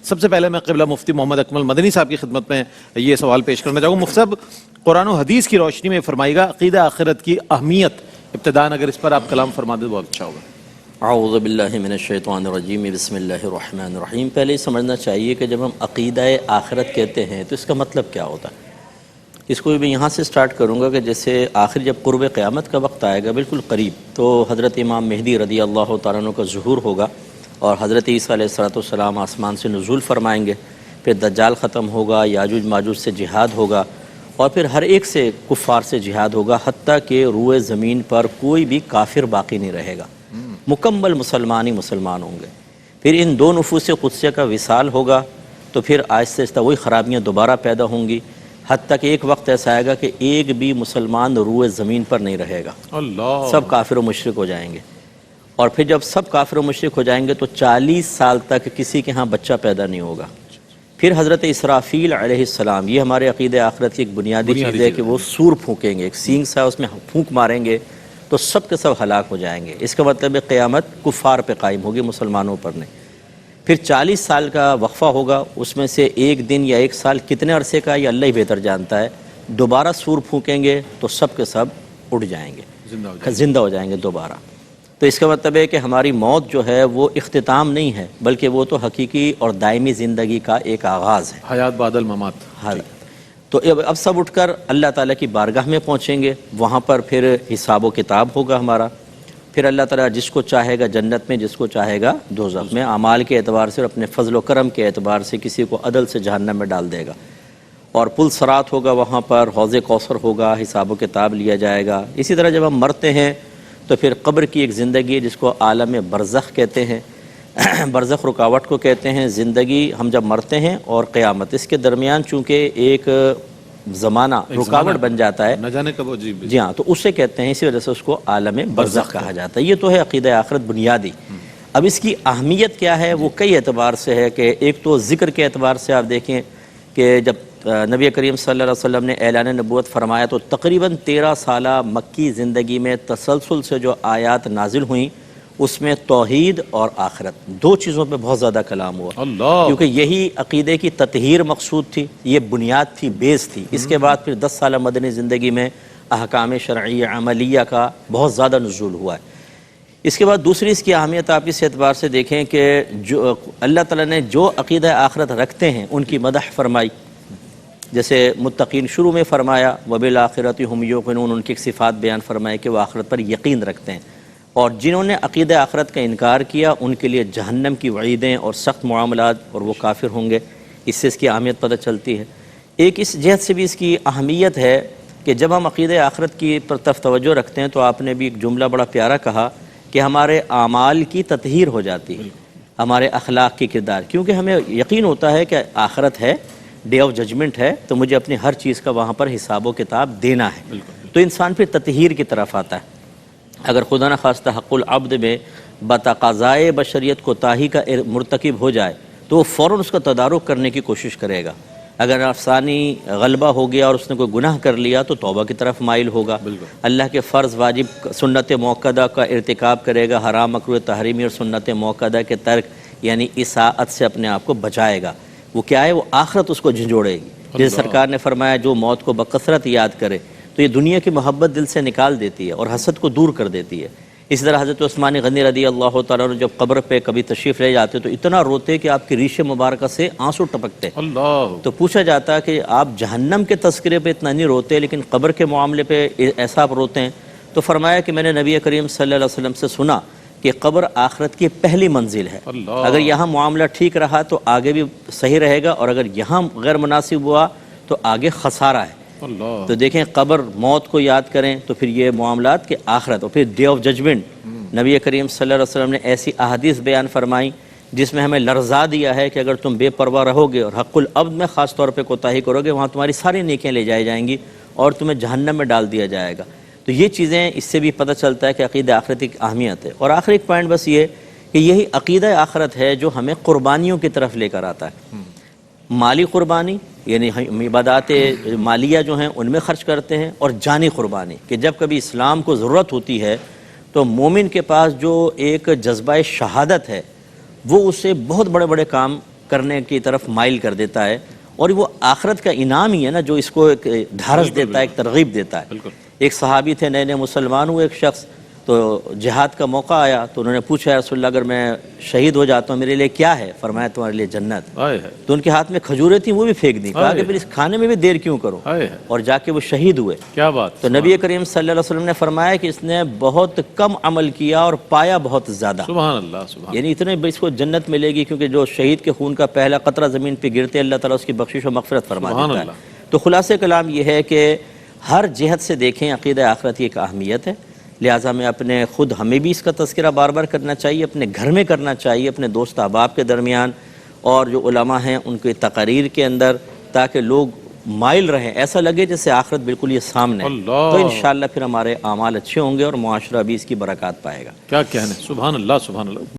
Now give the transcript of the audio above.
سب سے پہلے میں قبلہ مفتی محمد اکمل مدنی صاحب کی خدمت میں یہ سوال پیش کرنا چاہوں گا. مفتی صاحب، قرآن و حدیث کی روشنی میں فرمائیے گا عقیدہ آخرت کی اہمیت ابتداءً اگر اس پر آپ کلام فرما دیں تو بہت اچھا ہوگا. اعوذ باللہ من الشیطان الرجیم، بسم اللہ الرحمن الرحیم. پہلے یہ سمجھنا چاہیے کہ جب ہم عقیدہ آخرت کہتے ہیں تو اس کا مطلب کیا ہوتا ہے. اس کو میں یہاں سے سٹارٹ کروں گا کہ جیسے آخر جب قرب قیامت کا وقت آئے گا بالکل قریب، تو حضرت امام مہدی رضی اللہ تعالیٰ عنہ کا ظہور ہوگا اور حضرت عیسیٰ علیہ السلام آسمان سے نزول فرمائیں گے. پھر دجال ختم ہوگا، یاجوج ماجوج سے جہاد ہوگا، اور پھر ہر ایک سے کفار سے جہاد ہوگا، حتیٰ کہ روئے زمین پر کوئی بھی کافر باقی نہیں رہے گا، مکمل مسلمان ہی مسلمان ہوں گے. پھر ان دو نفوس قدسیہ کا وصال ہوگا، تو پھر آہستہ آہستہ وہی خرابیاں دوبارہ پیدا ہوں گی، حتیٰ کہ ایک وقت ایسا آئے گا کہ ایک بھی مسلمان روئے زمین پر نہیں رہے گا، اللہ، سب کافر و مشرک ہو جائیں گے. اور پھر جب سب کافر و مشرک ہو جائیں گے تو 40 سال تک کسی کے ہاں بچہ پیدا نہیں ہوگا. پھر حضرت اسرافیل علیہ السلام، یہ ہمارے عقیدہ آخرت کی ایک بنیادی چیز ہے کہ وہ سور پھونکیں گے، ایک سینگ سا اس میں پھونک ماریں گے تو سب کے سب ہلاک ہو جائیں گے. اس کا مطلب ہے قیامت کفار پہ قائم ہوگی، مسلمانوں پر نہیں. پھر 40 سال کا وقفہ ہوگا، اس میں سے ایک دن یا ایک سال کتنے عرصے کا یہ اللہ ہی بہتر جانتا ہے. دوبارہ سور پھونکیں گے تو سب کے سب اڑ جائیں گے، زندہ ہو جائیں گے دوبارہ. تو اس کا مطلب ہے کہ ہماری موت جو ہے وہ اختتام نہیں ہے، بلکہ وہ تو حقیقی اور دائمی زندگی کا ایک آغاز ہے، حیات بعد الممات. تو اب سب اٹھ کر اللہ تعالیٰ کی بارگاہ میں پہنچیں گے. وہاں پر پھر حساب و کتاب ہوگا ہمارا. پھر اللہ تعالیٰ جس کو چاہے گا جنت میں، جس کو چاہے گا دوزخ میں، اعمال کے اعتبار سے اور اپنے فضل و کرم کے اعتبار سے کسی کو عدل سے جہنم میں ڈال دے گا. اور پل صراط ہوگا، وہاں پر حوض کوثر ہوگا، حساب و کتاب لیا جائے گا. اسی طرح جب ہم مرتے ہیں تو پھر قبر کی ایک زندگی ہے جس کو عالم برزخ کہتے ہیں. برزخ رکاوٹ کو کہتے ہیں. زندگی ہم جب مرتے ہیں اور قیامت، اس کے درمیان چونکہ ایک زمانہ رکاوٹ بن جاتا ہے، نہ جانے کب. جی ہاں، تو اسے کہتے ہیں، اسی وجہ سے اس کو عالم برزخ کہا جاتا ہے. یہ تو ہے عقیدہ آخرت بنیادی. اب اس کی اہمیت کیا ہے وہ کئی اعتبار سے ہے. کہ ایک تو ذکر کے اعتبار سے آپ دیکھیں کہ جب نبی کریم صلی اللہ علیہ وسلم نے اعلان نبوت فرمایا تو تقریباً 13 سالہ مکی زندگی میں تسلسل سے جو آیات نازل ہوئیں اس میں توحید اور آخرت، دو چیزوں پہ بہت زیادہ کلام ہوا. کیونکہ یہی عقیدے کی تطہیر مقصود تھی، یہ بنیاد تھی، بیس تھی. اس کے بعد پھر 10 سالہ مدنی زندگی میں احکام شرعی عملیہ کا بہت زیادہ نزول ہوا ہے. اس کے بعد دوسری اس کی اہمیت آپ اس اعتبار سے دیکھیں کہ جو اللہ تعالیٰ نے جو عقیدہ آخرت رکھتے ہیں ان کی مدح فرمائی. جیسے متقین شروع میں فرمایا وبالآخرۃ ھم یوقنون، ان کی ایک صفات بیان فرمائے کہ وہ آخرت پر یقین رکھتے ہیں. اور جنہوں نے عقیدہ آخرت کا انکار کیا ان کے لیے جہنم کی وعیدیں اور سخت معاملات، اور وہ کافر ہوں گے. اس سے اس کی اہمیت پتہ چلتی ہے. ایک اس جہت سے بھی اس کی اہمیت ہے کہ جب ہم عقیدہ آخرت کی طرف توجہ رکھتے ہیں تو آپ نے بھی ایک جملہ بڑا پیارا کہا کہ ہمارے اعمال کی تطہیر ہو جاتی ہے، ہمارے اخلاق کی کردار. کیونکہ ہمیں یقین ہوتا ہے کہ آخرت ہے، ڈے آف ججمنٹ ہے، تو مجھے اپنی ہر چیز کا وہاں پر حساب و کتاب دینا ہے. تو انسان پھر تطہیر کی طرف آتا ہے. اگر خدا نخواستہ حق العبد میں بتقاضائے بشریت کوتاہی کا مرتکب ہو جائے تو وہ فوراً اس کا تدارک کرنے کی کوشش کرے گا. اگر افسانی غلبہ ہو گیا اور اس نے کوئی گناہ کر لیا تو توبہ کی طرف مائل ہوگا. اللہ کے فرض واجب سنت موقدہ کا ارتکاب کرے گا، حرام مکروہ تحریمی اور سنت موقدہ کے ترک یعنی اساءت سے اپنے آپ کو بچائے گا. وہ کیا ہے، وہ آخرت اس کو جھنجھوڑے گی. جیسے سرکار نے فرمایا جو موت کو بکثرت یاد کرے تو یہ دنیا کی محبت دل سے نکال دیتی ہے اور حسد کو دور کر دیتی ہے. اسی طرح حضرت عثمان غنی رضی اللہ تعالیٰ عنہ جب قبر پہ کبھی تشریف لے جاتے تو اتنا روتے کہ آپ کی ریش مبارکہ سے آنسو ٹپکتے. تو پوچھا جاتا کہ آپ جہنم کے تذکرے پہ اتنا نہیں روتے لیکن قبر کے معاملے پہ ایسا آپ روتے ہیں. تو فرمایا کہ میں نے نبی کریم صلی اللہ علیہ وسلم سے سنا کہ قبر آخرت کی پہلی منزل ہے. اگر یہاں معاملہ ٹھیک رہا تو آگے بھی صحیح رہے گا، اور اگر یہاں غیر مناسب ہوا تو آگے خسارہ ہے. تو دیکھیں قبر، موت کو یاد کریں تو پھر یہ معاملات کہ آخرت، اور پھر ڈے آف ججمنٹ نبی کریم صلی اللہ علیہ وسلم نے ایسی احادیث بیان فرمائیں جس میں ہمیں لرزا دیا ہے کہ اگر تم بے پرواہ رہو گے اور حق العبد میں خاص طور پہ کوتاہی کرو گے وہاں تمہاری ساری نیکیاں لے جائی جائیں گی اور تمہیں جہنم میں ڈال دیا جائے گا. تو یہ چیزیں اس سے بھی پتہ چلتا ہے کہ عقیدہ آخرت کی اہمیت ہے. اور آخری ایک پوائنٹ بس یہ کہ یہی عقیدہ آخرت ہے جو ہمیں قربانیوں کی طرف لے کر آتا ہے. مالی قربانی یعنی عبادات مالیہ جو ہیں ان میں خرچ کرتے ہیں، اور جانی قربانی کہ جب کبھی اسلام کو ضرورت ہوتی ہے تو مومن کے پاس جو ایک جذبہ شہادت ہے وہ اسے بہت بڑے بڑے کام کرنے کی طرف مائل کر دیتا ہے، اور وہ آخرت کا انعام ہی ہے نا جو اس کو ایک ڈھارس دیتا ہے، ایک ترغیب دیتا ہے۔ بالکل۔ ایک صحابی تھے، نئے نئے مسلمان ہوئے، ایک شخص، تو جہاد کا موقع آیا تو انہوں نے پوچھا یا رسول اللہ اگر میں شہید ہو جاتا ہوں میرے لیے کیا ہے؟ فرمایا تمہارے لیے جنت۔ ہائے ہائے تو ان کے ہاتھ میں کھجوریں تھیں، وہ بھی پھینک دیں، کہا کہ پھر اس کھانے میں بھی دیر کیوں کرو، ہائے ہائے، اور جا کے وہ شہید ہوئے۔ کیا بات! تو نبی کریم صلی اللہ علیہ وسلم نے فرمایا کہ اس نے بہت کم عمل کیا اور پایا بہت زیادہ، سبحان اللہ، سبحان یعنی اتنے اس کو جنت ملے گی، کیونکہ جو شہید کے خون کا پہلا قطرہ زمین پہ گرتے اللہ تعالیٰ اس کی بخشش و مغفرت فرما سبحان دیتا ہے۔ اللہ۔ تو خلاصہ کلام یہ ہے کہ ہر جہت سے دیکھیں عقیدہ آخرت کی ایک اہمیت ہے، لہٰذا میں اپنے خود ہمیں بھی اس کا تذکرہ بار بار کرنا چاہیے، اپنے گھر میں کرنا چاہیے، اپنے دوست احباب کے درمیان، اور جو علماء ہیں ان کے تقاریر کے اندر، تاکہ لوگ مائل رہیں، ایسا لگے جیسے آخرت بالکل یہ سامنے ہے۔ اللہ، تو انشاءاللہ پھر ہمارے اعمال اچھے ہوں گے اور معاشرہ بھی اس کی برکات پائے گا۔ کیا کہنے، سبحان اللہ، سبحان اللہ۔